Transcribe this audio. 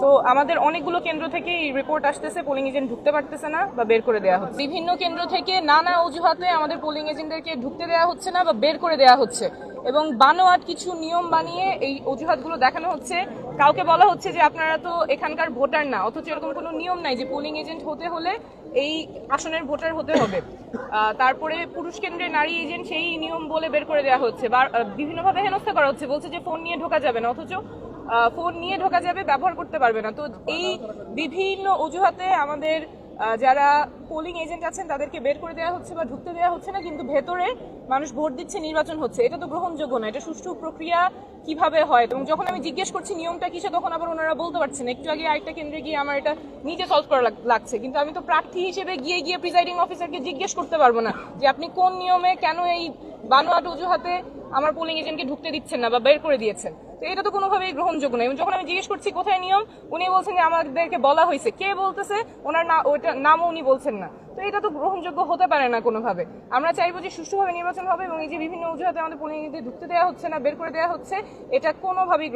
তো আমাদের অনেকগুলো কেন্দ্র থেকেই রিপোর্ট আসতেছে পোলিং এজেন্ট ঢুকতে পারতেছে না বা বের করে দেওয়া হচ্ছে। বিভিন্ন কেন্দ্র থেকে নানা অজুহাতে আমাদের পোলিং এজেন্টদেরকে ঢুকতে দেওয়া হচ্ছে না বা বের করে দেওয়া হচ্ছে এবং বানোয়াট কিছু নিয়ম বানিয়ে এই অজুহাতগুলো দেখানো হচ্ছে। কাউকে বলা হচ্ছে যে আপনারা তো এখানকার ভোটার না, অথচ এরকম কোনো নিয়ম নাই যে পোলিং এজেন্ট হতে হলে এই আসনের ভোটার হতে হবে। তারপরে পুরুষ কেন্দ্রে নারী এজেন্ট সেই নিয়ম বলে বের করে দেওয়া হচ্ছে বা বিভিন্নভাবে হেনস্থা করা হচ্ছে, বলছে যে ফোন নিয়ে ঢোকা যাবে না, অথচ ফোন নিয়ে ঢোকা যাবে, ব্যবহার করতে পারবে না। তো এই বিভিন্ন অজুহাতে আমাদের যারা পোলিং এজেন্ট আছেন তাদেরকে বের করে দেওয়া হচ্ছে বা ঢুকতে দেওয়া হচ্ছে না, কিন্তু ভেতরে মানুষ ভোট দিচ্ছে, নির্বাচন হচ্ছে। এটা তো গ্রহণযোগ্য না। এটা সুষ্ঠু প্রক্রিয়া কিভাবে হয়? এবং যখন আমি জিজ্ঞেস করছি নিয়মটা কিসে, তখন আবার ওনারা বলতে পারছেন। একটু আগে আরেকটা কেন্দ্রে গিয়ে আমার এটা নিজে সলভ করা লাগছে, কিন্তু আমি তো প্রার্থী হিসেবে গিয়ে প্রিজাইডিং অফিসারকে জিজ্ঞেস করতে পারবো না যে আপনি কোন নিয়মে কেন এই বানোয়াট অজুহাতে আমার পোলিং এজেন্টকে ঢুকতে দিচ্ছেন না বা বের করে দিয়েছেন। তো এটা তো কোনোভাবেই গ্রহণযোগ্য নয়। এবং যখন আমি জিজ্ঞেস করছি কোথায় নিয়ম, উনি বলছেন যে আমাদেরকে বলা হয়েছে। কে বলতেছে? ওনার ওইটা নামও উনি বলছেন না। তো এটা তো গ্রহণযোগ্য হতে পারে না কোনোভাবে। আমরা চাইবো যে সুষ্ঠুভাবে নির্বাচন হবে এবং এই যে বিভিন্ন অজুহাতে আমাদের পোলিং এজেন্টদের ঢুকতে দেওয়া হচ্ছে না, বের করে দেওয়া হচ্ছে, এটা কোনোভাবেই